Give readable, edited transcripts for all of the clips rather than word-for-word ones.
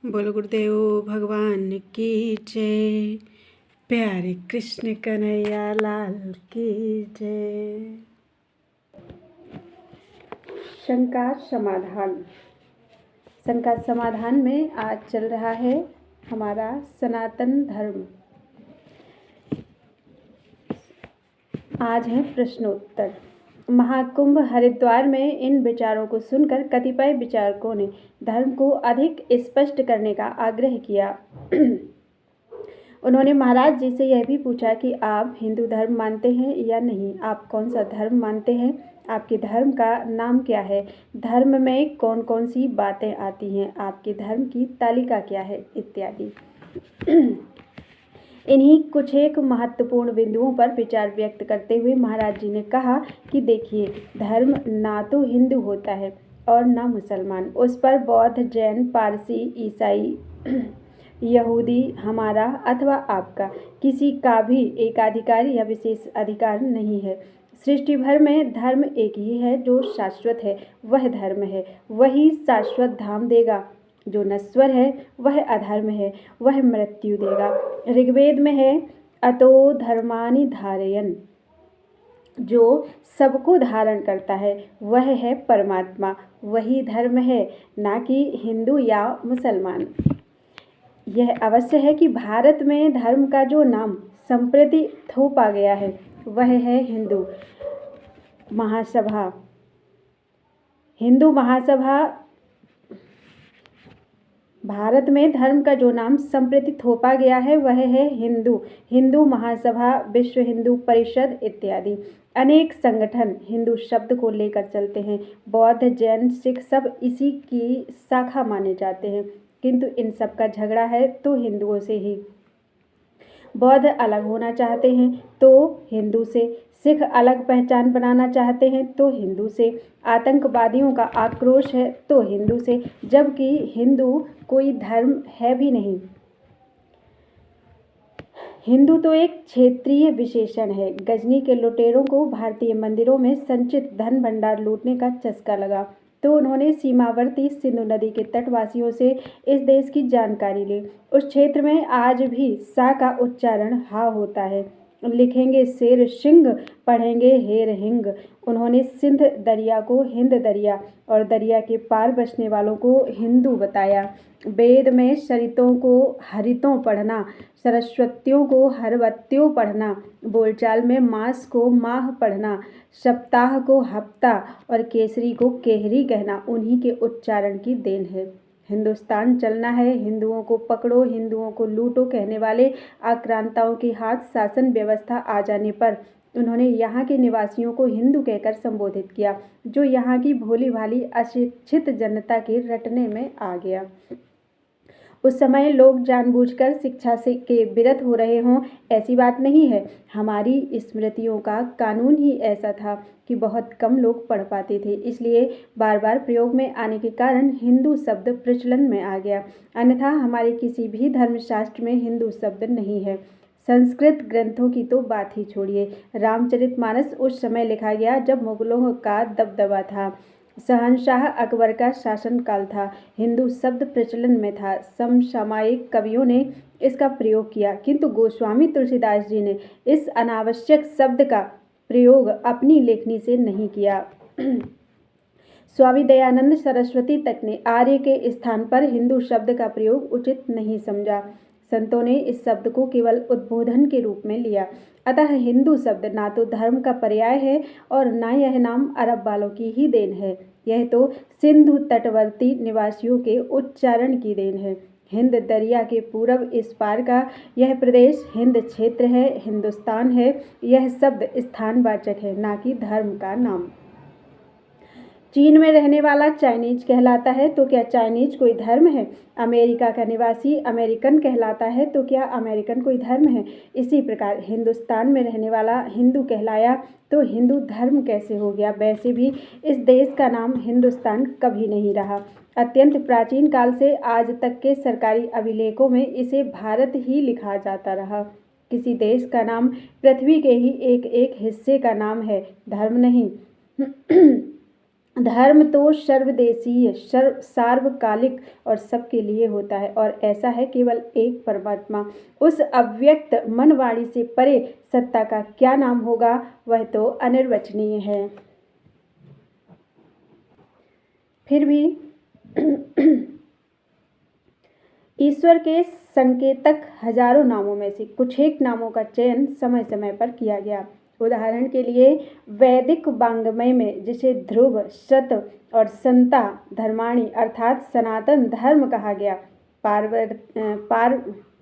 बोलो गुरुदेव भगवान की जय। प्यारे कृष्ण कन्हैया लाल की जय। शंका समाधान में आज चल रहा है हमारा सनातन धर्म। आज है प्रश्नोत्तर। महाकुंभ हरिद्वार में इन विचारों को सुनकर कतिपय विचारकों ने धर्म को अधिक स्पष्ट करने का आग्रह किया। उन्होंने महाराज जी से यह भी पूछा कि आप हिंदू धर्म मानते हैं या नहीं, आप कौन सा धर्म मानते हैं, आपके धर्म का नाम क्या है, धर्म में कौन कौन सी बातें आती हैं, आपके धर्म की तालिका क्या है, इत्यादि। इन्हीं कुछ एक महत्वपूर्ण बिंदुओं पर विचार व्यक्त करते हुए महाराज जी ने कहा कि देखिए, धर्म ना तो हिंदू होता है और ना मुसलमान, उस पर बौद्ध, जैन, पारसी, ईसाई, यहूदी, हमारा अथवा आपका किसी का भी एकाधिकार या विशेष अधिकार नहीं है। सृष्टि भर में धर्म एक ही है, जो शाश्वत है वह धर्म है, वही शाश्वत धाम देगा। जो नश्वर है वह अधर्म है, वह मृत्यु देगा। ऋग्वेद में है अतो धर्मानि धारयन्, जो सबको धारण करता है वह है परमात्मा, वही धर्म है, ना कि हिंदू या मुसलमान। यह अवश्य है कि भारत में धर्म का जो नाम संप्रति थोपा गया है वह है हिंदू महासभा। भारत में धर्म का जो नाम संप्रति थोपा गया है वह है हिंदू महासभा, विश्व हिंदू परिषद इत्यादि। अनेक संगठन हिंदू शब्द को लेकर चलते हैं। बौद्ध, जैन, सिख सब इसी की शाखा माने जाते हैं, किंतु इन सब का झगड़ा है तो हिंदुओं से ही। बौद्ध अलग होना चाहते हैं तो हिंदू से, सिख अलग पहचान बनाना चाहते हैं तो हिंदू से, आतंकवादियों का आक्रोश है तो हिंदू से, जबकि हिंदू कोई धर्म है भी नहीं। हिंदू तो एक क्षेत्रीय विशेषण है। गजनी के लुटेरों को भारतीय मंदिरों में संचित धन भंडार लूटने का चस्का लगा तो उन्होंने सीमावर्ती सिंधु नदी के तटवासियों से इस देश की जानकारी ली। उस क्षेत्र में आज भी सा का उच्चारण हा होता है। लिखेंगे शेर सिंह, पढ़ेंगे हेर हिंग। उन्होंने सिंध दरिया को हिंद दरिया और दरिया के पार बसने वालों को हिंदू बताया। वेद में सरितों को हरितों पढ़ना, सरस्वतियों को हरवत्यों पढ़ना, बोलचाल में मास को माह पढ़ना, सप्ताह को हफ्ता और केसरी को केहरी कहना उन्हीं के उच्चारण की देन है। हिंदुस्तान चलना है, हिंदुओं को पकड़ो, हिंदुओं को लूटो कहने वाले आक्रांताओं के हाथ शासन व्यवस्था आ जाने पर उन्होंने यहाँ के निवासियों को हिंदू कहकर संबोधित किया, जो यहाँ की भोली भाली अशिक्षित जनता के रटने में आ गया। उस समय लोग जानबूझकर शिक्षा से के विरत हो रहे हों, ऐसी बात नहीं है। हमारी स्मृतियों का कानून ही ऐसा था कि बहुत कम लोग पढ़ पाते थे, इसलिए बार बार प्रयोग में आने के कारण हिंदू शब्द प्रचलन में आ गया। अन्यथा हमारे किसी भी धर्मशास्त्र में हिंदू शब्द नहीं है। संस्कृत ग्रंथों की तो बात ही छोड़िए। रामचरितमानस उस समय लिखा गया जब मुगलों का दबदबा था, शहंशाह अकबर का शासनकाल था, हिंदू शब्द प्रचलन में था। समसामयिक कवियों ने इसका प्रयोग किया, किंतु गोस्वामी तुलसीदास जी ने इस अनावश्यक शब्द का प्रयोग अपनी लेखनी से नहीं किया। स्वामी दयानंद सरस्वती तक ने आर्य के स्थान पर हिंदू शब्द का प्रयोग उचित नहीं समझा। संतों ने इस शब्द को केवल उद्बोधन के रूप में लिया। अतः हिंदू शब्द ना तो धर्म का पर्याय है और ना यह नाम अरब वालों की ही देन है। यह तो सिंधु तटवर्ती निवासियों के उच्चारण की देन है। हिंद दरिया के पूरब इस पार का यह प्रदेश हिंद क्षेत्र है, हिंदुस्तान है। यह शब्द स्थानवाचक है, ना कि धर्म का नाम। चीन में रहने वाला चाइनीज कहलाता है तो क्या चाइनीज कोई धर्म है? अमेरिका का निवासी अमेरिकन कहलाता है तो क्या अमेरिकन कोई धर्म है? इसी प्रकार हिंदुस्तान में रहने वाला हिंदू कहलाया तो हिंदू धर्म कैसे हो गया? वैसे भी इस देश का नाम हिंदुस्तान कभी नहीं रहा। अत्यंत प्राचीन काल से आज तक के सरकारी अभिलेखों में इसे भारत ही लिखा जाता रहा। किसी देश का नाम पृथ्वी के ही एक एक हिस्से का नाम है, धर्म नहीं। धर्म तो सर्वदेशीय, सार्वकालिक और सबके लिए होता है, और ऐसा है केवल एक परमात्मा। उस अव्यक्त मन वाणी से परे सत्ता का क्या नाम होगा, वह तो अनिर्वचनीय है। फिर भी ईश्वर के संकेतक हजारों नामों में से कुछ एक नामों का चयन समय समय पर किया गया। उदाहरण के लिए वैदिक वाङ्मय में जिसे ध्रुव, शत और संता धर्माणि अर्थात सनातन धर्म कहा गया,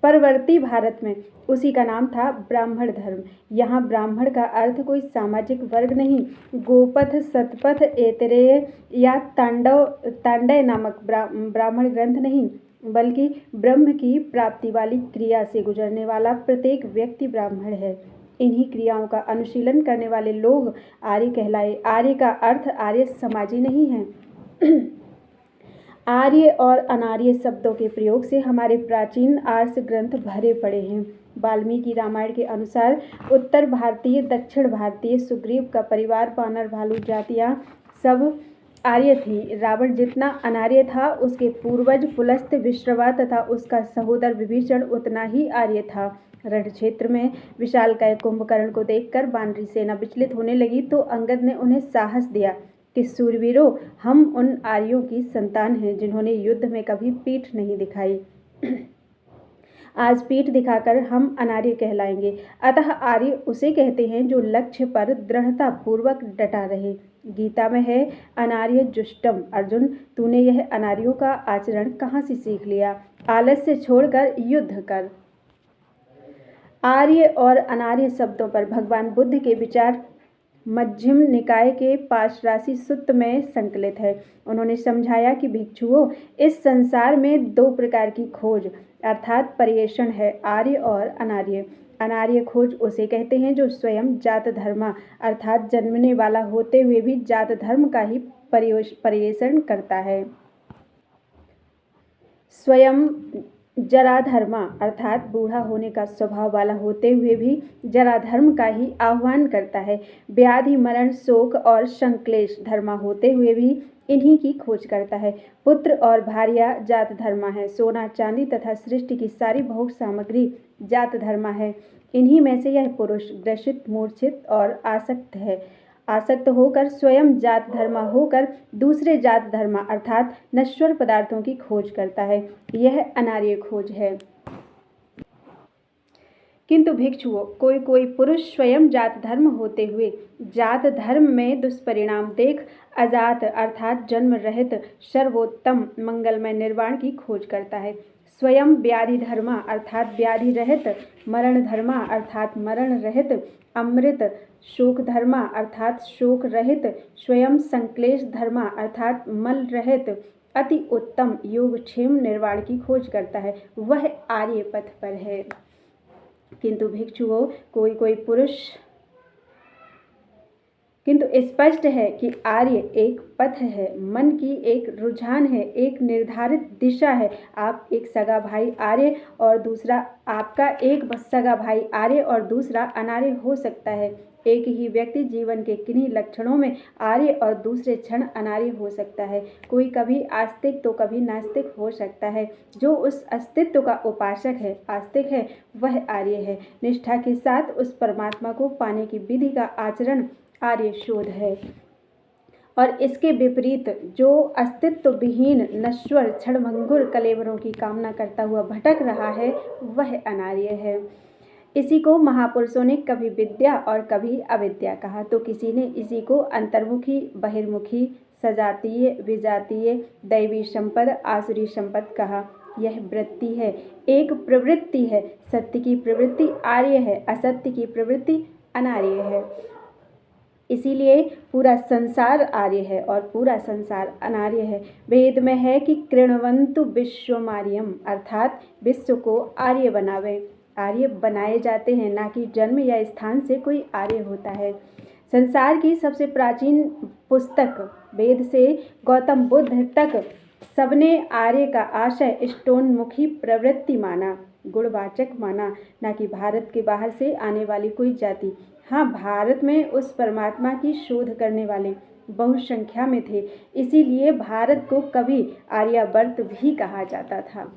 परवर्ती भारत में उसी का नाम था ब्राह्मण धर्म। यहाँ ब्राह्मण का अर्थ कोई सामाजिक वर्ग नहीं, गोपथ, शतपथ, ऐतरेय या तांडव नामक ब्राह्मण ग्रंथ नहीं, बल्कि ब्रह्म की प्राप्ति वाली क्रिया से गुजरने वाला प्रत्येक व्यक्ति ब्राह्मण है। इन्हीं क्रियाओं का अनुशीलन करने वाले लोग आर्य कहलाए। आर्य का अर्थ आर्य समाजी नहीं है। आर्य और अनार्य शब्दों के प्रयोग से हमारे प्राचीन आर्ष ग्रंथ भरे पड़े हैं। वाल्मीकि रामायण के अनुसार उत्तर भारतीय, दक्षिण भारतीय, सुग्रीव का परिवार, वानर, भालू जातियाँ सब आर्य थी। रावण जितना अनार्य था, उसके पूर्वज पुलस्त, विश्रवा तथा उसका सहोदर विभीषण उतना ही आर्य था। रण क्षेत्र में विशालकाय कुंभकर्ण को देखकर वानरी सेना विचलित होने लगी तो अंगद ने उन्हें साहस दिया कि सूरवीरों, हम उन आर्यों की संतान हैं जिन्होंने युद्ध में कभी पीठ नहीं दिखाई। आज पीठ दिखाकर हम अनार्य कहलाएंगे। अतः आर्य उसे कहते हैं जो लक्ष्य पर दृढ़ता पूर्वक डटा रहे। गीता में है अनार्य जुष्टम। अर्जुन, तूने यह अनार्यों का आचरण कहाँ से सीख लिया? आलस्य छोड़कर युद्ध कर। आर्य और अनार्य शब्दों पर भगवान बुद्ध के विचार मध्यम निकाय के पाशराशि सूत्र में संकलित है। उन्होंने समझाया कि भिक्षुओं, इस संसार में दो प्रकार की खोज अर्थात पर्यवेक्षण है, आर्य और अनार्य। अनार्य खोज उसे कहते हैं जो स्वयं जात धर्मा अर्थात जन्मने वाला होते हुए भी जात धर्म का ही पर्यवेक्षण करता है। स्वयं जराधर्मा अर्थात बूढ़ा होने का स्वभाव वाला होते हुए भी जराधर्म का ही आह्वान करता है। व्याधि, मरण, शोक और संक्लेश धर्मा होते हुए भी इन्हीं की खोज करता है। पुत्र और भार्या जात धर्मा है। सोना, चांदी तथा सृष्टि की सारी भोग सामग्री जात धर्मा है। इन्हीं में से यह पुरुष ग्रसित, मूर्छित और आसक्त होकर स्वयं जात धर्मा होकर दूसरे जात धर्मा अर्थात नश्वर पदार्थों की खोज करता है। यह अनार्य खोज है। किंतु भिक्षुओं, कोई कोई पुरुष स्वयं जात धर्म होते हुए जात धर्म में दुष्परिणाम देख अजात अर्थात जन्म रहित सर्वोत्तम मंगलमय निर्वाण की खोज करता है। स्वयं व्याधि धर्मा अर्थात व्याधि रहित, मरण धर्मा अर्थात मरण रहित, अमृत, शोक धर्मा अर्थात शोक रहित, स्वयं संक्लेश धर्मा अर्थात मल रहित, अति उत्तम योगक्षेम निर्वाण की खोज करता है। वह आर्य पथ पर है। किंतु भिक्षुओं, कोई कोई पुरुष किंतु स्पष्ट है कि आर्य एक पथ है, मन की एक रुझान है, एक निर्धारित दिशा है। आप एक सगा भाई आर्य और दूसरा आपका एक सगा भाई आर्य और दूसरा अनार्य हो सकता है। एक ही व्यक्ति जीवन के किन्हीं लक्षणों में आर्य और दूसरे क्षण अनार्य हो सकता है। कोई कभी आस्तिक तो कभी नास्तिक हो सकता है। जो उस अस्तित्व का उपासक है, आस्तिक है, वह आर्य है। निष्ठा के साथ उस परमात्मा को पाने की विधि का आचरण आर्य शोध है। और इसके विपरीत जो अस्तित्व विहीन, नश्वर, क्षणभंगुर कलेवरों की कामना करता हुआ भटक रहा है, वह अनार्य है। इसी को महापुरुषों ने कभी विद्या और कभी अविद्या कहा, तो किसी ने इसी को अंतर्मुखी, बहिर्मुखी, सजातीय, विजातीय, दैवी संपद, आसुरी संपद कहा। यह वृत्ति है, एक प्रवृत्ति है। सत्य की प्रवृत्ति आर्य है, असत्य की प्रवृत्ति अनार्य है। इसीलिए पूरा संसार आर्य है और पूरा संसार अनार्य है। वेद में है कि कृण्वन्तु विश्वमार्यम अर्थात विश्व को आर्य बनावे। आर्य बनाए जाते हैं, ना कि जन्म या स्थान से कोई आर्य होता है। संसार की सबसे प्राचीन पुस्तक वेद से गौतम बुद्ध तक सबने आर्य का आशय स्टोनमुखी प्रवृत्ति माना, गुणवाचक माना, ना कि भारत के बाहर से आने वाली कोई जाति। हाँ, भारत में उस परमात्मा की शोध करने वाले बहुसंख्या में थे, इसीलिए भारत को कभी आर्यावर्त भी कहा जाता था।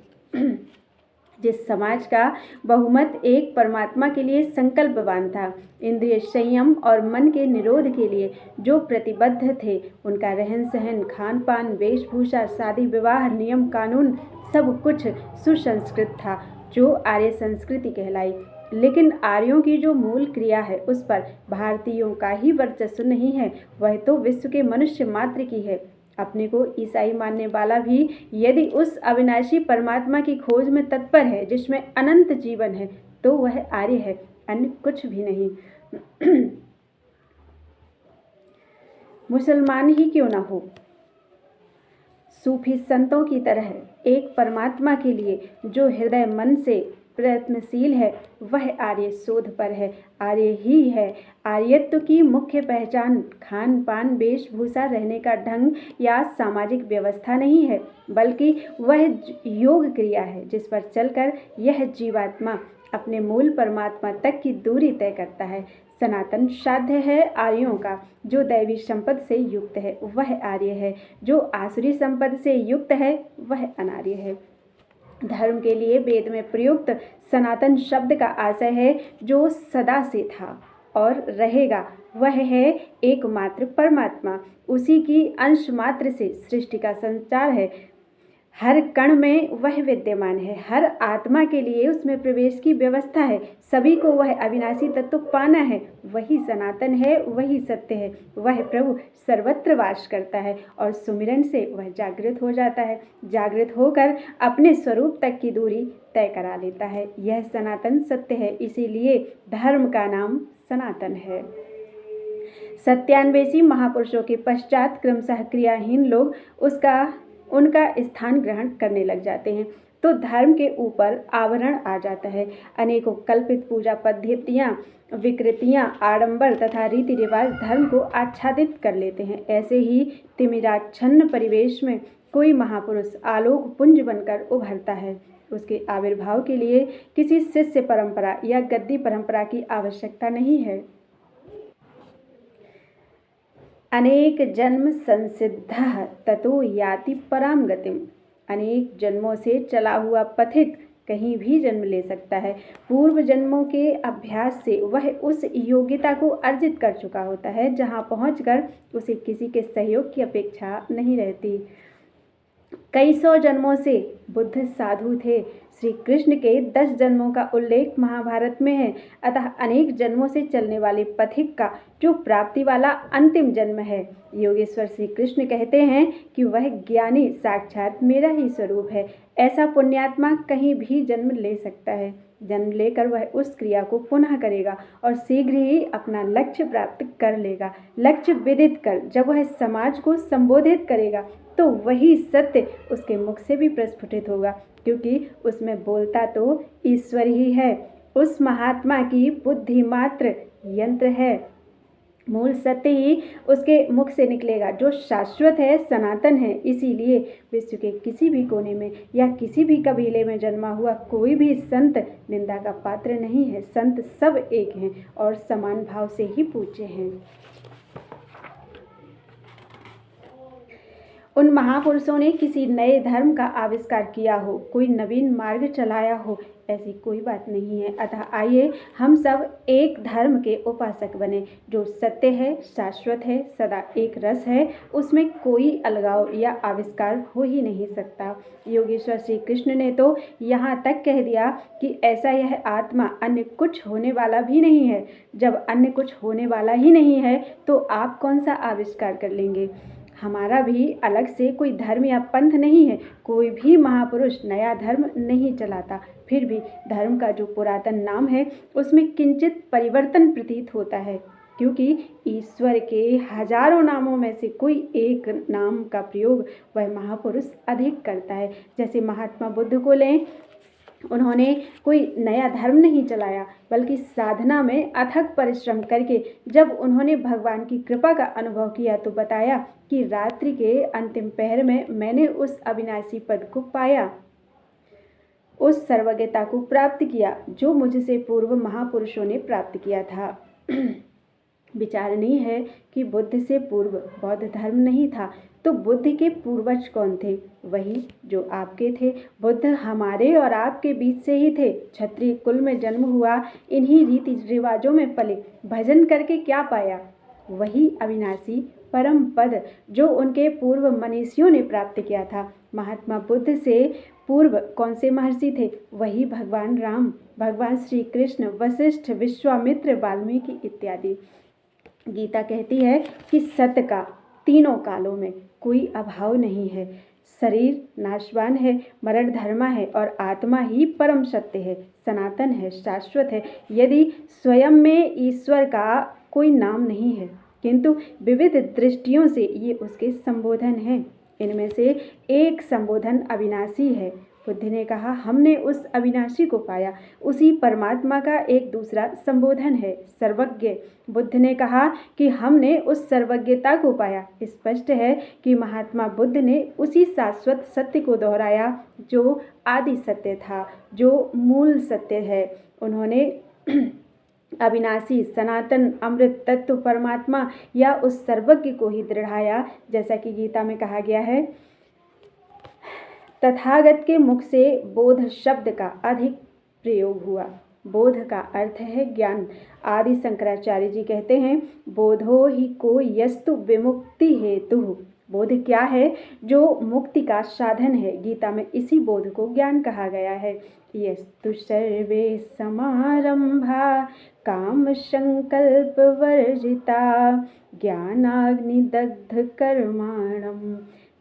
जिस समाज का बहुमत एक परमात्मा के लिए संकल्पवान था, इंद्रिय संयम और मन के निरोध के लिए जो प्रतिबद्ध थे, उनका रहन सहन, खान पान, वेशभूषा, शादी विवाह, नियम कानून सब कुछ सुसंस्कृत था, जो आर्य संस्कृति कहलाई। लेकिन आर्यों की जो मूल क्रिया है, उस पर भारतीयों का ही वर्चस्व नहीं है, वह तो विश्व के मनुष्य मात्र की है। अपने को ईसाई मानने वाला भी यदि उस अविनाशी परमात्मा की खोज में तत्पर है जिसमें अनंत जीवन है, तो वह आर्य है, अन्य कुछ भी नहीं। मुसलमान ही क्यों न हो, सूफी संतों की तरह एक परमात्मा के लिए जो हृदय मन से प्रयत्नशील है, वह आर्य शोध पर है, आर्य ही है। आर्यत्व की मुख्य पहचान खान पान, वेशभूषा, रहने का ढंग या सामाजिक व्यवस्था नहीं है, बल्कि वह योग क्रिया है जिस पर चलकर यह जीवात्मा अपने मूल परमात्मा तक की दूरी तय करता है। सनातन साध्य है आर्यों का, जो दैवी संपद से युक्त है वह आर्य है, जो आसुरी संपद से युक्त है वह अनार्य है। धर्म के लिए वेद में प्रयुक्त सनातन शब्द का आशय है जो सदा से था और रहेगा, वह है एकमात्र परमात्मा, उसी की अंश मात्र से सृष्टि का संचार है। हर कण में वह विद्यमान है, हर आत्मा के लिए उसमें प्रवेश की व्यवस्था है, सभी को वह अविनाशी तत्व पाना है, वही सनातन है, वही सत्य है, वह प्रभु सर्वत्र वास करता है और सुमिरन से वह जागृत हो जाता है, जागृत होकर अपने स्वरूप तक की दूरी तय करा लेता है। यह सनातन सत्य है, इसीलिए धर्म का नाम सनातन है। सत्यान्वेषी महापुरुषों के पश्चात क्रमशः क्रियाहीन लोग उनका स्थान ग्रहण करने लग जाते हैं, तो धर्म के ऊपर आवरण आ जाता है। अनेकों कल्पित पूजा पद्धतियाँ, विकृतियाँ, आडंबर तथा रीति रिवाज धर्म को आच्छादित कर लेते हैं। ऐसे ही तिमिराच्छन्न परिवेश में कोई महापुरुष आलोक पुंज बनकर उभरता है। उसके आविर्भाव के लिए किसी शिष्य परंपरा या गद्दी परंपरा की आवश्यकता नहीं है। अनेक जन्म संसिद्धः ततो याति परां गतिम्। अनेक जन्मों से चला हुआ पथिक कहीं भी जन्म ले सकता है। पूर्व जन्मों के अभ्यास से वह उस योग्यता को अर्जित कर चुका होता है जहाँ पहुंचकर उसे किसी के सहयोग की अपेक्षा नहीं रहती। कई सौ जन्मों से बुद्ध साधु थे। श्री कृष्ण के 10 जन्मों का उल्लेख महाभारत में है। अतः अनेक जन्मों से चलने वाले पथिक का जो प्राप्ति वाला अंतिम जन्म है, योगेश्वर श्री कृष्ण कहते हैं कि वह ज्ञानी साक्षात मेरा ही स्वरूप है। ऐसा पुण्यात्मा कहीं भी जन्म ले सकता है। जन्म लेकर वह उस क्रिया को पुनः करेगा और शीघ्र ही अपना लक्ष्य प्राप्त कर लेगा। लक्ष्य विदित कर जब वह समाज को संबोधित करेगा, तो वही सत्य उसके मुख से भी प्रस्फुटित होगा, क्योंकि उसमें बोलता तो ईश्वर ही है। उस महात्मा की बुद्धि मात्र यंत्र है। मूल सत्य ही उसके मुख से निकलेगा, जो शाश्वत है, सनातन है। इसीलिए विश्व के किसी भी कोने में या किसी भी कबीले में जन्मा हुआ कोई भी संत निंदा का पात्र नहीं है। संत सब एक हैं और समान भाव से ही पूज्य हैं। उन महापुरुषों ने किसी नए धर्म का आविष्कार किया हो, कोई नवीन मार्ग चलाया हो, ऐसी कोई बात नहीं है। अतः आइए हम सब एक धर्म के उपासक बने, जो सत्य है, शाश्वत है, सदा एक रस है, उसमें कोई अलगाव या आविष्कार हो ही नहीं सकता। योगेश्वर श्री कृष्ण ने तो यहाँ तक कह दिया कि ऐसा यह आत्मा अन्य कुछ होने वाला भी नहीं है। जब अन्य कुछ होने वाला ही नहीं है, तो आप कौन सा आविष्कार कर लेंगे। हमारा भी अलग से कोई धर्म या पंथ नहीं है। कोई भी महापुरुष नया धर्म नहीं चलाता। फिर भी धर्म का जो पुरातन नाम है, उसमें किंचित परिवर्तन प्रतीत होता है, क्योंकि ईश्वर के हजारों नामों में से कोई एक नाम का प्रयोग वह महापुरुष अधिक करता है। जैसे महात्मा बुद्ध को लें, उन्होंने कोई नया धर्म नहीं चलाया, बल्कि साधना में अथक परिश्रम करके जब उन्होंने भगवान की कृपा का अनुभव किया, तो बताया कि रात्रि के अंतिम पहर में मैंने उस अविनाशी पद को पाया, उस सर्वज्ञता को प्राप्त किया जो मुझसे पूर्व महापुरुषों ने प्राप्त किया था। विचारणीय है कि बुद्ध से पूर्व बौद्ध धर्म नहीं था, तो बुद्ध के पूर्वज कौन थे? वही जो आपके थे। बुद्ध हमारे और आपके बीच से ही थे। क्षत्रिय कुल में जन्म हुआ, इन्हीं रीति रिवाजों में पले, भजन करके क्या पाया? वही अविनाशी परम पद जो उनके पूर्व मनीषियों ने प्राप्त किया था। महात्मा बुद्ध से पूर्व कौन से महर्षि थे? वही भगवान राम, भगवान श्री कृष्ण, वशिष्ठ, विश्वामित्र, वाल्मीकि इत्यादि। गीता कहती है कि सत्य का तीनों कालों में कोई अभाव नहीं है। शरीर नाशवान है, मरण धर्मा है और आत्मा ही परम सत्य है, सनातन है, शाश्वत है। यदि स्वयं में ईश्वर का कोई नाम नहीं है, किंतु विविध दृष्टियों से ये उसके संबोधन हैं। इनमें से एक संबोधन अविनाशी है। बुद्ध ने कहा, हमने उस अविनाशी को पाया। उसी परमात्मा का एक दूसरा संबोधन है, सर्वज्ञ। बुद्ध ने कहा कि हमने उस सर्वज्ञता को पाया। स्पष्ट है कि महात्मा बुद्ध ने उसी शाश्वत सत्य को दोहराया जो आदि सत्य था, जो मूल सत्य है। उन्होंने अविनाशी सनातन अमृत तत्व परमात्मा या उस सर्वज्ञ को ही दृढ़ाया, जैसा कि गीता में कहा गया है। तथागत के मुख से बोध शब्द का अधिक प्रयोग हुआ। बोध का अर्थ है ज्ञान। आदि शंकराचार्य जी कहते हैं, बोधो ही को यस्तु विमुक्ति हेतु। बोध क्या है? जो मुक्ति का साधन है। गीता में इसी बोध को ज्ञान कहा गया है। यस्तु सर्वे समारंभा काम संकल्प वर्जिता ज्ञानाग्निदग्ध कर्माणम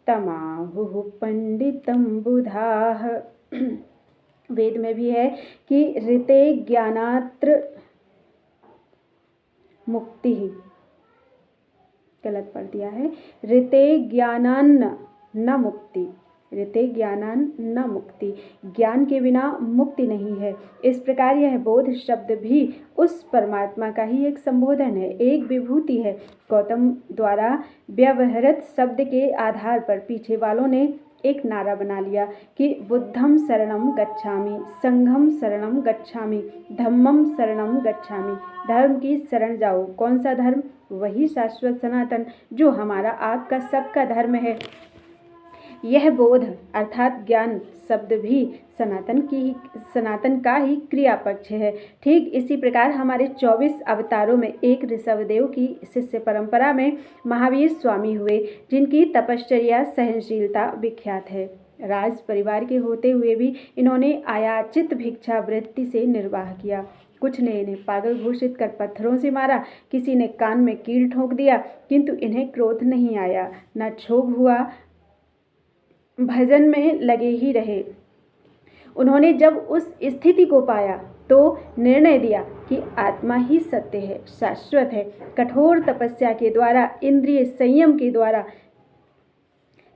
तमाहुः पंडितम बुधाः। वेद में भी है कि ऋते ज्ञानात्र मुक्ति, गलत पढ़ दिया है, ऋते ज्ञानान्न न मुक्ति, ऋते ज्ञानान न मुक्ति, ज्ञान के बिना मुक्ति नहीं है। इस प्रकार यह बोध शब्द भी उस परमात्मा का ही एक संबोधन है, एक विभूति है। गौतम द्वारा व्यवहृत शब्द के आधार पर पीछे वालों ने एक नारा बना लिया कि बुद्धम शरणम गच्छामि, संघम शरणम गच्छामि, धम्मम शरणम गच्छामि। धर्म की शरण जाओ। कौन सा धर्म? वही शाश्वत सनातन जो हमारा आपका सबका धर्म है। यह बोध अर्थात ज्ञान शब्द भी सनातन का ही क्रिया पक्ष है। ठीक इसी प्रकार हमारे 24 अवतारों में एक ऋषभदेव की शिष्य परंपरा में महावीर स्वामी हुए, जिनकी तपश्चर्या सहनशीलता विख्यात है। राज परिवार के होते हुए भी इन्होंने आयाचित भिक्षावृत्ति से निर्वाह किया। कुछ ने इन्हें पागल घोषित कर पत्थरों से मारा, किसी ने कान में कील ठोक दिया, किंतु इन्हें क्रोध नहीं आया, न क्षोभ हुआ, भजन में लगे ही रहे। उन्होंने जब उस स्थिति को पाया तो निर्णय दिया कि आत्मा ही सत्य है, शाश्वत है। कठोर तपस्या के द्वारा, इंद्रिय संयम के द्वारा,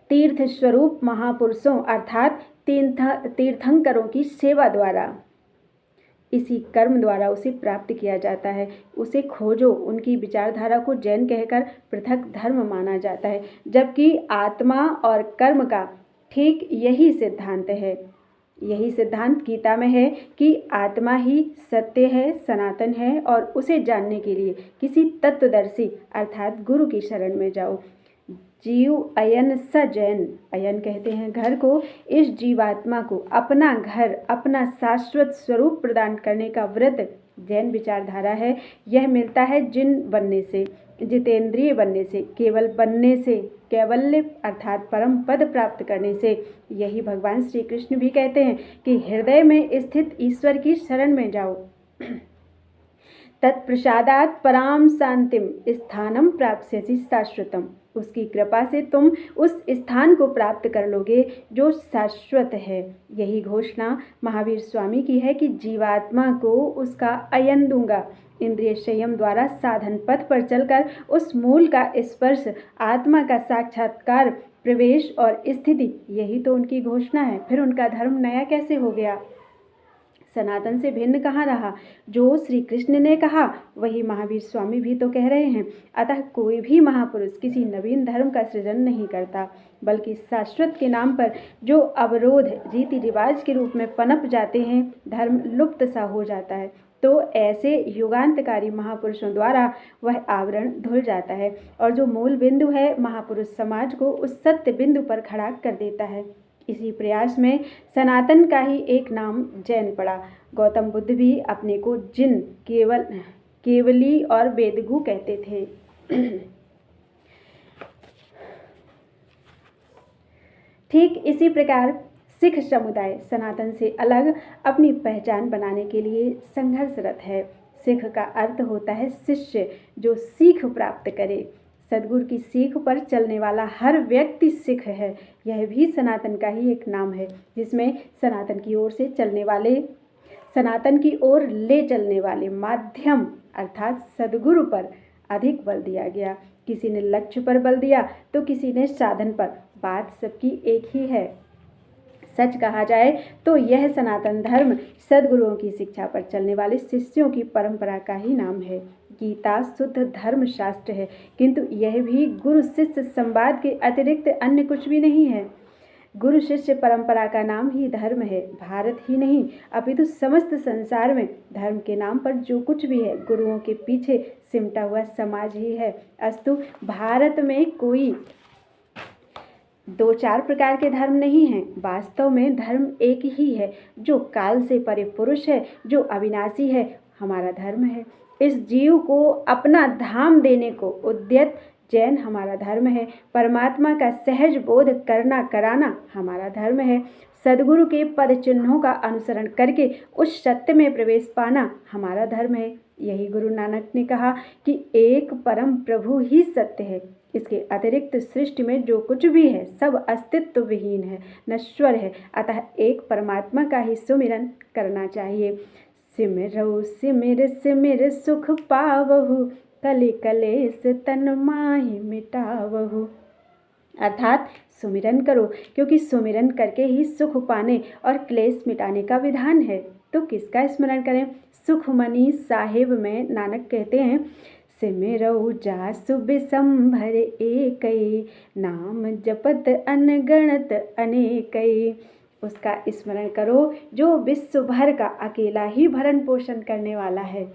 तीर्थ स्वरूप महापुरुषों अर्थात तीर्थंकरों की सेवा द्वारा, इसी कर्म द्वारा उसे प्राप्त किया जाता है। उसे खोजो। उनकी विचारधारा को जैन कहकर पृथक धर्म माना जाता है, जबकि आत्मा और कर्म का ठीक यही सिद्धांत है। यही सिद्धांत गीता में है कि आत्मा ही सत्य है, सनातन है, और उसे जानने के लिए किसी तत्वदर्शी अर्थात गुरु की शरण में जाओ। जीव अयन स जैन, अयन कहते हैं घर को, इस जीवात्मा को अपना घर, अपना शाश्वत स्वरूप प्रदान करने का व्रत जैन विचारधारा है। यह मिलता है जिन बनने से, जितेंद्रिय बनने से, केवल बनने से, कैवल्य अर्थात परम पद प्राप्त करने से। यही भगवान श्री कृष्ण भी कहते हैं कि हृदय में स्थित ईश्वर की शरण में जाओ। तत्प्रसादात् पराम शांतिम स्थानम प्राप्स्यसि शाश्वतम। उसकी कृपा से तुम उस स्थान को प्राप्त कर लोगे जो शाश्वत है। यही घोषणा महावीर स्वामी की है कि जीवात्मा को उसका अयन दूंगा। इंद्रिय संयम द्वारा साधन पथ पर चलकर उस मूल का स्पर्श, आत्मा का साक्षात्कार, प्रवेश और स्थिति, यही तो उनकी घोषणा है। फिर उनका धर्म नया कैसे हो गया? सनातन से भिन्न कहाँ रहा। जो श्री कृष्ण ने कहा वही महावीर स्वामी भी तो कह रहे हैं। अतः कोई भी महापुरुष किसी नवीन धर्म का सृजन नहीं करता, बल्कि शाश्वत के नाम पर जो अवरोध रीति रिवाज के रूप में पनप जाते हैं, धर्म लुप्त सा हो जाता है। तो ऐसे युगांतकारी महापुरुषों द्वारा वह आवरण धुल जाता है और जो मूल बिंदु है महापुरुष समाज को उस सत्य बिंदु पर खड़ा कर देता है। इसी प्रयास में सनातन का ही एक नाम जैन पड़ा। गौतम बुद्ध भी अपने को जिन, केवली और वेदगु कहते थे। ठीक इसी प्रकार सिख समुदाय सनातन से अलग अपनी पहचान बनाने के लिए संघर्षरत है। सिख का अर्थ होता है शिष्य, जो सीख प्राप्त करे। सद्गुरु की सीख पर चलने वाला हर व्यक्ति सिख है। यह भी सनातन का ही एक नाम है, जिसमें सनातन की ओर ले चलने वाले माध्यम अर्थात सद्गुरु पर अधिक बल दिया गया। किसी ने लक्ष्य पर बल दिया तो किसी ने साधन पर, बात सबकी एक ही है। सच कहा जाए तो यह सनातन धर्म सद्गुरुओं की शिक्षा पर चलने वाले शिष्यों की परंपरा का ही नाम है। गीता शुद्ध धर्म शास्त्र है, किंतु यह भी गुरु शिष्य संवाद के अतिरिक्त अन्य कुछ भी नहीं है। गुरु शिष्य परंपरा का नाम ही धर्म है। भारत ही नहीं अपितु समस्त संसार में धर्म के नाम पर जो कुछ भी है, गुरुओं के पीछे सिमटा हुआ समाज ही है। अस्तु भारत में कोई 2-4 प्रकार के धर्म नहीं हैं। वास्तव में धर्म एक ही है, जो काल से परे पुरुष है, जो अविनाशी है, हमारा धर्म है। इस जीव को अपना धाम देने को उद्यत जैन हमारा धर्म है। परमात्मा का सहज बोध करना कराना हमारा धर्म है। सद्गुरु के पद चिन्हों का अनुसरण करके उस सत्य में प्रवेश पाना हमारा धर्म है। यही गुरु नानक ने कहा कि एक परम प्रभु ही सत्य है। इसके अतिरिक्त सृष्टि में जो कुछ भी है सब अस्तित्व विहीन है, नश्वर है। अतः एक परमात्मा का ही सुमिरन करना चाहिए। सिमरौ सिमिर सिमिर सुख पावहु, कले कलेस तन माहि मिटावहु। अर्थात सुमिरन करो, क्योंकि सुमिरन करके ही सुख पाने और क्लेश मिटाने का विधान है। तो किसका स्मरण करें? सुखमनी साहिब में नानक कहते हैं, सिमरौ जासु बिसंभर एकई, नाम जपत अनगणत अनेकई। उसका स्मरण करो जो विश्व भर का अकेला ही भरण पोषण करने वाला है।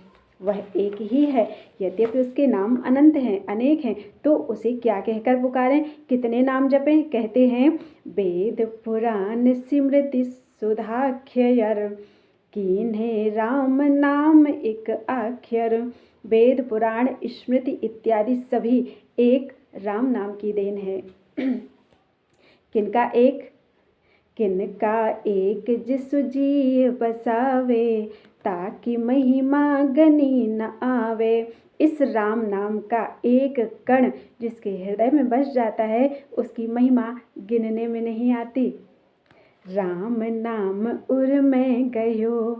वह एक ही है, यद्यपि उसके नाम अनंत हैं, अनेक हैं। तो उसे क्या कहकर पुकारें, कितने नाम जपें? कहते हैं, वेद पुराण स्मृति सुधाख्यर, कीन्हे राम नाम एक आख्यर। वेद पुराण स्मृति इत्यादि सभी एक राम नाम की देन है। किनका एक जिसु जी बसावे, ताकि महिमा गनी न आवे। इस राम नाम का एक कण जिसके हृदय में बस जाता है, उसकी महिमा गिनने में नहीं आती। राम नाम उर में गयो,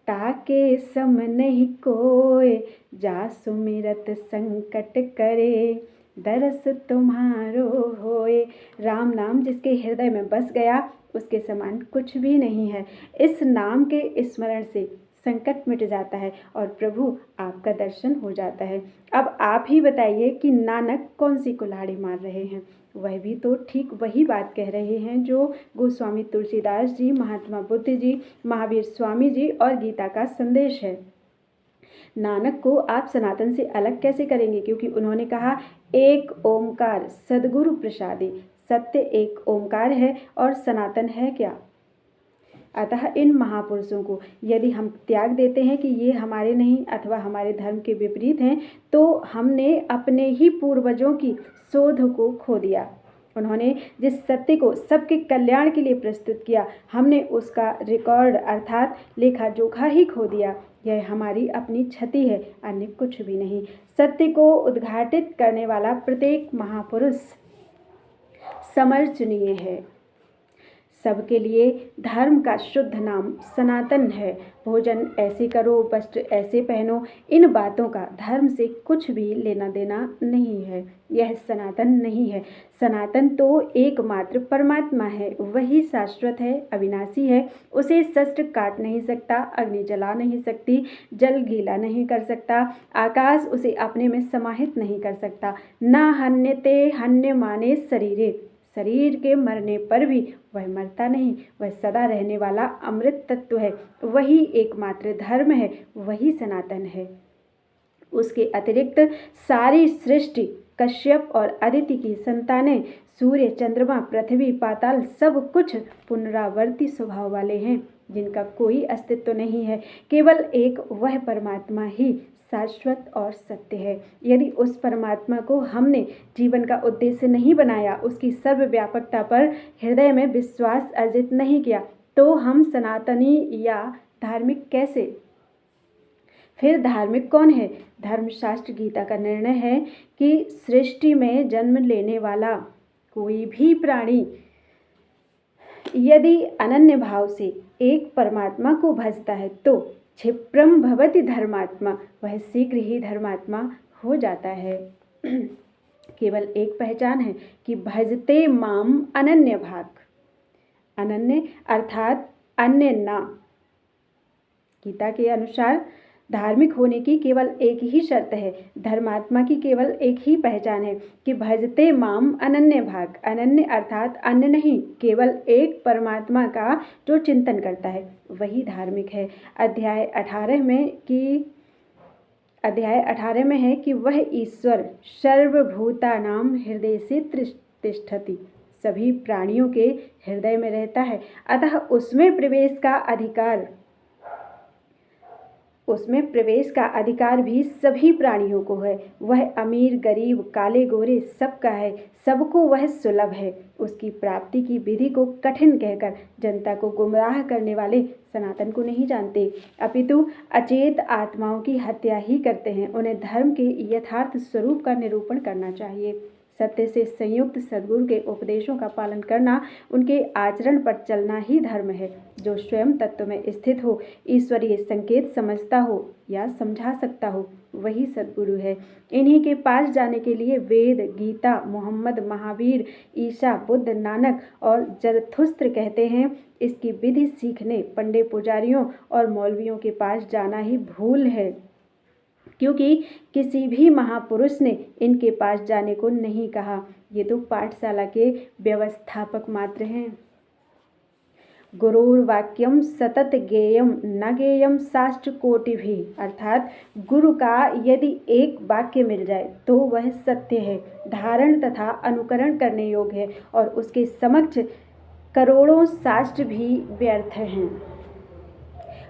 ताके सम नहीं कोय, जा सुमिरत संकट करे, दरस तुम्हारो होए। राम नाम जिसके हृदय में बस गया, उसके समान कुछ भी नहीं है। इस नाम के स्मरण से संकट मिट जाता है और प्रभु आपका दर्शन हो जाता है। अब आप ही बताइए कि नानक कौन सी कुल्हाड़ी मार रहे हैं? वह भी तो ठीक वही बात कह रहे हैं जो गोस्वामी तुलसीदास जी, महात्मा बुद्ध जी, महावीर स्वामी जी और गीता का संदेश है। नानक को आप सनातन से अलग कैसे करेंगे? क्योंकि उन्होंने कहा, एक ओमकार सद्गुरु प्रसादी। सत्य एक ओमकार है और सनातन है क्या? अतः इन महापुरुषों को यदि हम त्याग देते हैं कि ये हमारे नहीं अथवा हमारे धर्म के विपरीत हैं, तो हमने अपने ही पूर्वजों की शोध को खो दिया। उन्होंने जिस सत्य को सबके कल्याण के लिए प्रस्तुत किया, हमने उसका रिकॉर्ड अर्थात लेखा जोखा ही खो दिया। यह हमारी अपनी क्षति है, अन्य कुछ भी नहीं। सत्य को उद्घाटित करने वाला प्रत्येक महापुरुष समर्चनीय है। सबके लिए धर्म का शुद्ध नाम सनातन है। भोजन ऐसे करो, वस्त्र ऐसे पहनो, इन बातों का धर्म से कुछ भी लेना देना नहीं है। यह सनातन नहीं है। सनातन तो एकमात्र परमात्मा है, वही शाश्वत है, अविनाशी है। उसे शस्त्र काट नहीं सकता, अग्नि जला नहीं सकती, जल गीला नहीं कर सकता, आकाश उसे अपने में समाहित नहीं कर सकता। न हन्यते हन्यमाने शरीरे, शरीर के मरने पर भी वह मरता नहीं, वह सदा रहने वाला अमृत तत्व है। वही एकमात्र धर्म है, वही सनातन है। उसके अतिरिक्त सारी सृष्टि, कश्यप और अदिति की संतानें, सूर्य, चंद्रमा, पृथ्वी, पाताल, सब कुछ पुनरावर्ती स्वभाव वाले हैं, जिनका कोई अस्तित्व नहीं है। केवल एक वह परमात्मा ही शाश्वत और सत्य है। यदि उस परमात्मा को हमने जीवन का उद्देश्य नहीं बनाया, उसकी सर्वव्यापकता पर हृदय में विश्वास अर्जित नहीं किया, तो हम सनातनी या धार्मिक कैसे? फिर धार्मिक कौन है? धर्मशास्त्र गीता का निर्णय है कि सृष्टि में जन्म लेने वाला कोई भी प्राणी यदि अनन्य भाव से एक परमात्मा को भजता है तो क्षिप्रम भवति धर्मात्मा, वह शीघ्र ही धर्मात्मा हो जाता है। केवल एक पहचान है कि भजते माम अनन्य भाग। अनन्य अर्थात अन्य ना। गीता के अनुसार धार्मिक होने की केवल एक ही शर्त है, धर्मात्मा की केवल एक ही पहचान है कि भजते माम अनन्य भाग। अनन्य अर्थात अन्य नहीं, केवल एक परमात्मा का जो चिंतन करता है वही धार्मिक है। अध्याय 18 में है कि वह ईश्वर सर्वभूतानां हृदय से तिष्ठति, सभी प्राणियों के हृदय में रहता है, अतः उसमें प्रवेश का अधिकार भी सभी प्राणियों को है। वह अमीर, गरीब, काले, गोरे सबका है, सबको वह सुलभ है। उसकी प्राप्ति की विधि को कठिन कहकर जनता को गुमराह करने वाले सनातन को नहीं जानते, अपितु अचेत आत्माओं की हत्या ही करते हैं। उन्हें धर्म के यथार्थ स्वरूप का निरूपण करना चाहिए। सत्य से संयुक्त सद्गुरु के उपदेशों का पालन करना, उनके आचरण पर चलना ही धर्म है। जो स्वयं तत्व में स्थित हो, ईश्वरीय संकेत समझता हो या समझा सकता हो, वही सद्गुरु है। इन्हीं के पास जाने के लिए वेद, गीता, मोहम्मद, महावीर, ईसा, बुद्ध, नानक और जरथुस्त्र कहते हैं। इसकी विधि सीखने पंडित, पुजारियों और मौलवियों के पास जाना ही भूल है, क्योंकि किसी भी महापुरुष ने इनके पास जाने को नहीं कहा। ये तो पाठशाला के व्यवस्थापक मात्र हैं। गुरुर्वाक्यम सतत गेयम न गेयम शास्त्र कोटि भी, अर्थात गुरु का यदि एक वाक्य मिल जाए तो वह सत्य है, धारण तथा अनुकरण करने योग्य है, और उसके समक्ष करोड़ों शास्त्र भी व्यर्थ हैं।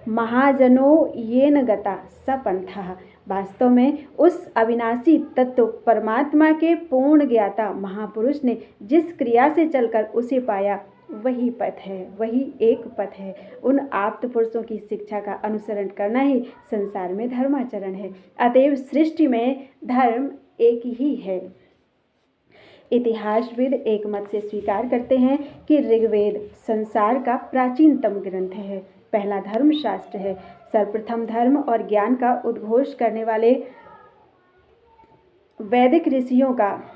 महाजनो येन गता सपंथः, वास्तव में उस अविनाशी तत्व परमात्मा के पूर्ण ज्ञाता महापुरुष ने जिस क्रिया से चलकर उसे पाया, वही पथ है, वही एक पथ है। उन आप्त पुरुषों की शिक्षा का अनुसरण करना ही संसार में धर्माचरण है। अतएव सृष्टि में धर्म एक ही है। इतिहासविद एक मत से स्वीकार करते हैं कि ऋग्वेद संसार का प्राचीनतम ग्रंथ है, पहला धर्मशास्त्र है। सर्वप्रथम धर्म और ज्ञान का उद्घोष करने वाले वैदिक ऋषियों का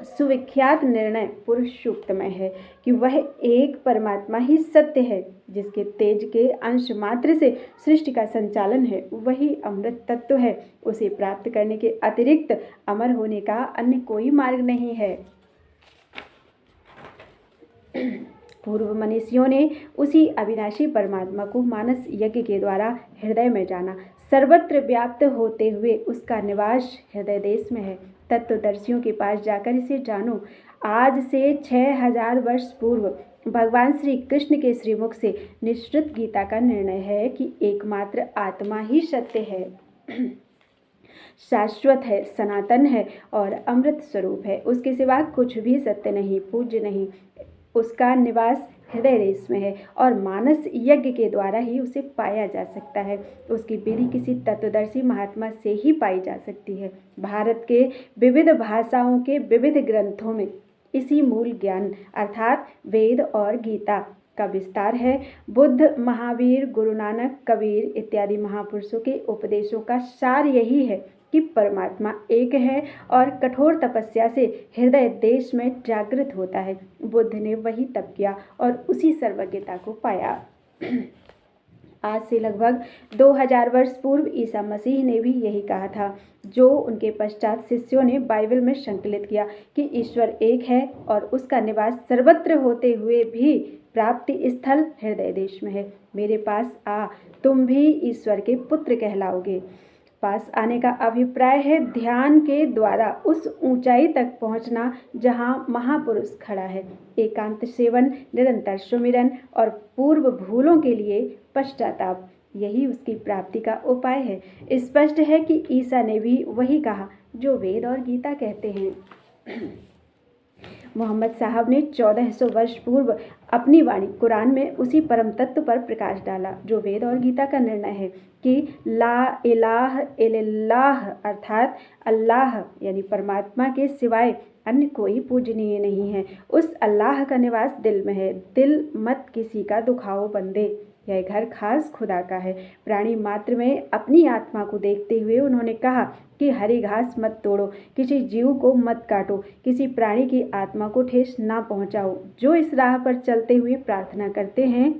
सुविख्यात निर्णय पुरुष सूक्त में है कि वह एक परमात्मा ही सत्य है, जिसके तेज के अंश मात्र से सृष्टि का संचालन है, वही अमृत तत्व है। उसे प्राप्त करने के अतिरिक्त अमर होने का अन्य कोई मार्ग नहीं है। पूर्व मनीषियों ने उसी अविनाशी परमात्मा को मानस यज्ञ के द्वारा हृदय में जाना। सर्वत्र व्याप्त होते हुए उसका निवास हृदय देश में है। तत्वदर्शियों के पास जाकर इसे जानो। आज से 6000 वर्ष पूर्व भगवान श्री कृष्ण के श्रीमुख से निश्चित गीता का निर्णय है कि एकमात्र आत्मा ही सत्य है, शाश्वत है, सनातन है और अमृत स्वरूप है। उसके सिवा कुछ भी सत्य नहीं, पूज्य नहीं। उसका निवास हृदय देश में है और मानस यज्ञ के द्वारा ही उसे पाया जा सकता है। उसकी विधि किसी तत्वदर्शी महात्मा से ही पाई जा सकती है। भारत के विविध भाषाओं के विविध ग्रंथों में इसी मूल ज्ञान अर्थात वेद और गीता का विस्तार है। बुद्ध, महावीर, गुरु नानक, कबीर इत्यादि महापुरुषों के उपदेशों का सार यही है कि परमात्मा एक है और कठोर तपस्या से हृदय देश में जागृत होता है। बुद्ध ने वही तप किया और उसी सर्वज्ञता को पाया। आज से लगभग 2000 वर्ष पूर्व ईसा मसीह ने भी यही कहा था, जो उनके पश्चात शिष्यों ने बाइबल में संकलित किया कि ईश्वर एक है और उसका निवास सर्वत्र होते हुए भी प्राप्ति स्थल हृदय देश में है। मेरे पास आ, तुम भी ईश्वर के पुत्र कहलाओगे। पास आने का अभिप्राय है ध्यान के द्वारा उस ऊंचाई तक पहुंचना जहां महापुरुष खड़ा है। एकांत सेवन, निरंतर सुमिरन और पूर्व भूलों के लिए पश्चाताप, यही उसकी प्राप्ति का उपाय है। स्पष्ट है कि ईसा ने भी वही कहा जो वेद और गीता कहते हैं। मोहम्मद साहब ने 1400 वर्ष पूर्व अपनी वाणी कुरान में उसी परम तत्व पर प्रकाश डाला जो वेद और गीता का निर्णय है कि ला इलाह इल्लल्लाह अर्थात अल्लाह यानी परमात्मा के सिवाय अन्य कोई पूजनीय नहीं है। उस अल्लाह का निवास दिल में है। दिल मत किसी का दुखाओ बंदे, यह घर खास खुदा का है। प्राणी मात्र में अपनी आत्मा को देखते हुए उन्होंने कहा कि हरी घास मत तोड़ो, किसी जीव को मत काटो, किसी प्राणी की आत्मा को ठेस ना पहुंचाओ। जो इस राह पर चलते हुए प्रार्थना करते हैं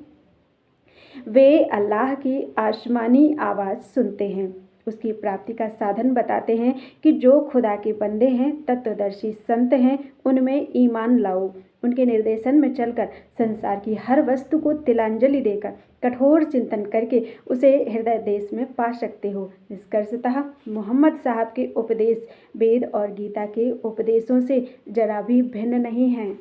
वे अल्लाह की आसमानी आवाज़ सुनते हैं, उसकी प्राप्ति का साधन बताते हैं कि जो खुदा के बंदे हैं, तत्वदर्शी संत हैं, उनमें ईमान लाओ। उनके निर्देशन में चलकर संसार की हर वस्तु को तिलांजलि देकर कठोर चिंतन करके उसे हृदय देश में पा सकते हो। निष्कर्षतः मोहम्मद साहब के उपदेश वेद और गीता के उपदेशों से जरा भी भिन्न नहीं हैं।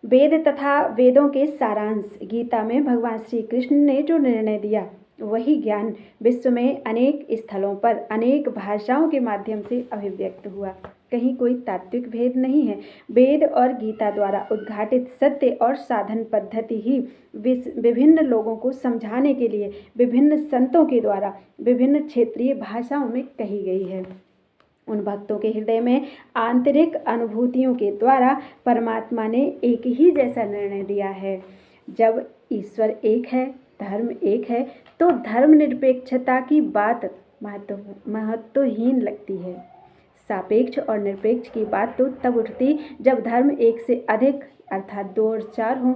वेद तथा वेदों के सारांश गीता में भगवान श्री कृष्ण ने जो निर्णय दिया वही ज्ञान विश्व में अनेक स्थलों पर अनेक भाषाओं के माध्यम से अभिव्यक्त हुआ। कहीं कोई तात्विक भेद नहीं है। वेद और गीता द्वारा उद्घाटित सत्य और साधन पद्धति ही विभिन्न लोगों को समझाने के लिए विभिन्न संतों के द्वारा विभिन्न क्षेत्रीय भाषाओं में कही गई है। उन भक्तों के हृदय में आंतरिक अनुभूतियों के द्वारा परमात्मा ने एक ही जैसा निर्णय दिया है। जब ईश्वर एक है, धर्म एक है, तो धर्मनिरपेक्षता की बात महत्वहीन लगती है। सापेक्ष और निरपेक्ष की बात तो तब उठती जब धर्म एक से अधिक अर्थात 2 और 4 हों।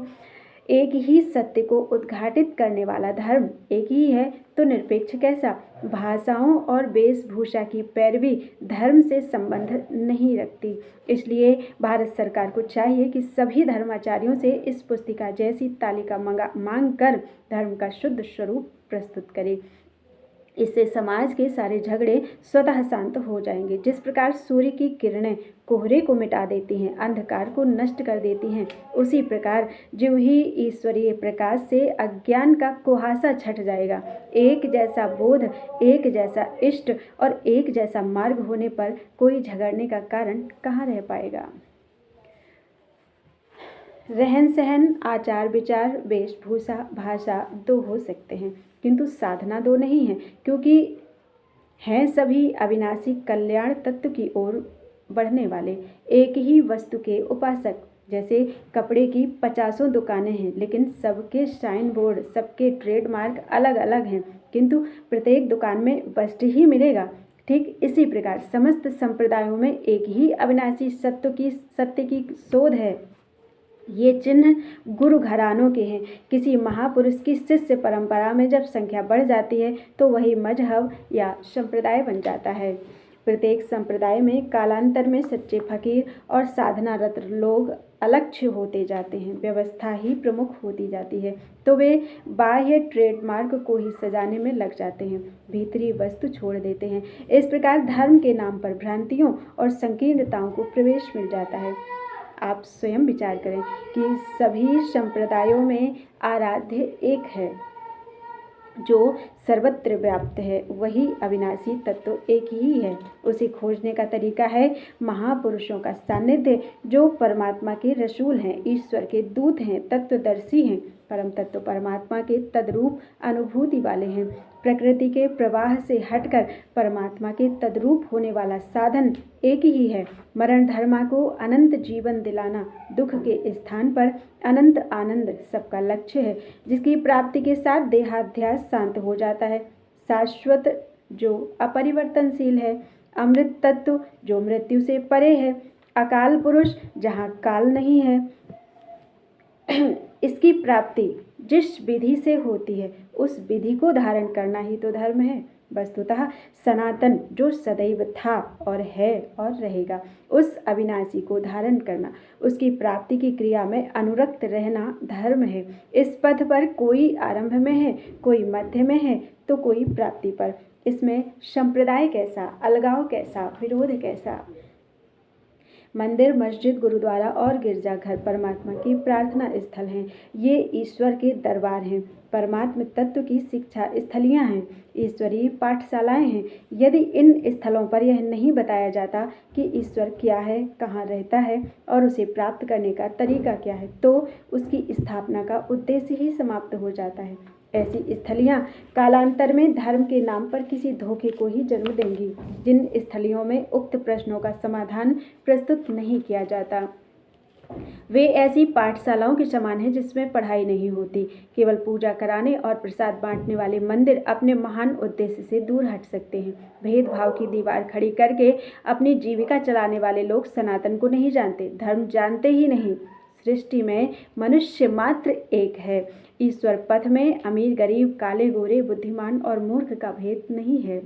एक ही सत्य को उद्घाटित करने वाला धर्म एक ही है तो निरपेक्ष कैसा? भाषाओं और वेशभूषा की पैरवी धर्म से संबंध नहीं रखती। इसलिए भारत सरकार को चाहिए कि सभी धर्माचार्यों से इस पुस्तिका जैसी तालिका मांग कर धर्म का शुद्ध स्वरूप प्रस्तुत करे। इससे समाज के सारे झगड़े स्वतः शांत हो जाएंगे। जिस प्रकार सूर्य की किरणें कोहरे को मिटा देती हैं, अंधकार को नष्ट कर देती हैं, उसी प्रकार ज्यों ही ईश्वरीय प्रकाश से अज्ञान का कुहासा छट जाएगा। एक जैसा बोध, एक जैसा इष्ट और एक जैसा मार्ग होने पर कोई झगड़ने का कारण कहाँ रह पाएगा। रहन सहन, आचार विचार, वेशभूषा, भाषा 2 हो सकते हैं किंतु साधना 2 नहीं है, क्योंकि हैं सभी अविनाशी कल्याण तत्व की ओर बढ़ने वाले एक ही वस्तु के उपासक। जैसे कपड़े की 50 दुकानें हैं लेकिन सबके साइन बोर्ड, सबके ट्रेडमार्क अलग अलग हैं, किंतु प्रत्येक दुकान में वस्त्र ही मिलेगा। ठीक इसी प्रकार समस्त संप्रदायों में एक ही अविनाशी सत्य की शोध है। ये चिन्ह गुरु घरानों के हैं। किसी महापुरुष की शिष्य परंपरा में जब संख्या बढ़ जाती है तो वही मजहब या संप्रदाय बन जाता है। प्रत्येक संप्रदाय में कालांतर में सच्चे फकीर और साधनारत लोग अलक्ष्य होते जाते हैं, व्यवस्था ही प्रमुख होती जाती है, तो वे बाह्य ट्रेडमार्क को ही सजाने में लग जाते हैं, भीतरी वस्तु छोड़ देते हैं। इस प्रकार धर्म के नाम पर भ्रांतियों और संकीर्णताओं को प्रवेश मिल जाता है। आप स्वयं विचार करें कि सभी संप्रदायों में आराध्य एक है जो सर्वत्र व्याप्त है, वही अविनाशी तत्व एक ही है। उसे खोजने का तरीका है महापुरुषों का सानिध्य, जो परमात्मा के रसूल हैं, ईश्वर के दूत हैं, तत्वदर्शी हैं, परम तत्व परमात्मा के तद्रूप अनुभूति वाले हैं। प्रकृति के प्रवाह से हटकर परमात्मा के तद्रूप होने वाला साधन एक ही है। मरण धर्मा को अनंत जीवन दिलाना, दुख के स्थान पर अनंत आनंद सबका लक्ष्य है, जिसकी प्राप्ति के साथ देहाध्यास शांत हो जाता है। शाश्वत जो अपरिवर्तनशील है, अमृत तत्व जो मृत्यु से परे है, अकाल पुरुष जहाँ काल नहीं है, इसकी प्राप्ति जिस विधि से होती है उस विधि को धारण करना ही तो धर्म है। वस्तुतः सनातन जो सदैव था और है और रहेगा, उस अविनाशी को धारण करना, उसकी प्राप्ति की क्रिया में अनुरक्त रहना धर्म है। इस पथ पर कोई आरंभ में है, कोई मध्य में है तो कोई प्राप्ति पर। इसमें संप्रदाय कैसा, अलगाव कैसा, विरोध कैसा। मंदिर, मस्जिद, गुरुद्वारा और गिरजाघर परमात्मा की प्रार्थना स्थल हैं। ये ईश्वर के दरबार हैं, परमात्म तत्व की शिक्षा स्थलियाँ हैं, ईश्वरीय पाठशालाएँ हैं। यदि इन स्थलों पर यह नहीं बताया जाता कि ईश्वर क्या है, कहाँ रहता है और उसे प्राप्त करने का तरीका क्या है, तो उसकी स्थापना का उद्देश्य ही समाप्त हो जाता है। ऐसी स्थलियाँ कालांतर में धर्म के नाम पर किसी धोखे को ही जन्म देंगी। जिन स्थलियों में उक्त प्रश्नों का समाधान प्रस्तुत नहीं किया जाता, वे ऐसी पाठशालाओं के समान हैं जिसमें पढ़ाई नहीं होती। केवल पूजा कराने और प्रसाद बांटने वाले मंदिर अपने महान उद्देश्य से दूर हट सकते हैं। भेदभाव की दीवार खड़ी करके अपनी जीविका चलाने वाले लोग सनातन को नहीं जानते, धर्म जानते ही नहीं। सृष्टि में मनुष्य मात्र एक है। ईश्वर पथ में अमीर गरीब, काले गोरे, बुद्धिमान और मूर्ख का भेद नहीं है।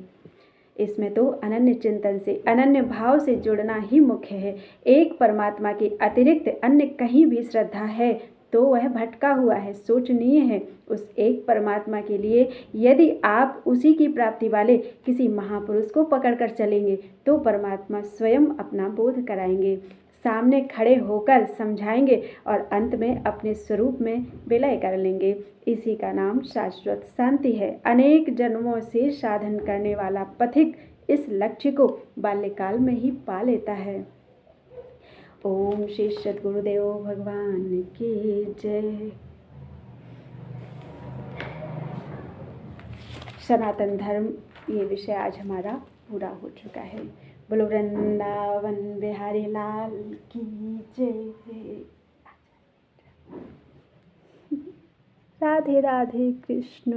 इसमें तो अनन्य चिंतन से, अनन्य भाव से जुड़ना ही मुख्य है। एक परमात्मा के अतिरिक्त अन्य कहीं भी श्रद्धा है तो वह भटका हुआ है, सोचनीय है। उस एक परमात्मा के लिए यदि आप उसी की प्राप्ति वाले किसी महापुरुष को पकड़कर चलेंगे तो परमात्मा स्वयं अपना बोध कराएंगे, सामने खड़े होकर समझाएंगे और अंत में अपने स्वरूप में विलय कर लेंगे। इसी का नाम शाश्वत शांति है। अनेक जन्मों से साधन करने वाला पथिक इस लक्ष्य को बाल्यकाल में ही पा लेता है। ओम श्री सद्गुरुदेव भगवान की जय। सनातन धर्म ये विषय आज हमारा पूरा हो चुका है। बोलो वृंदावन बिहारी लाल की जय। राधे राधे कृष्ण।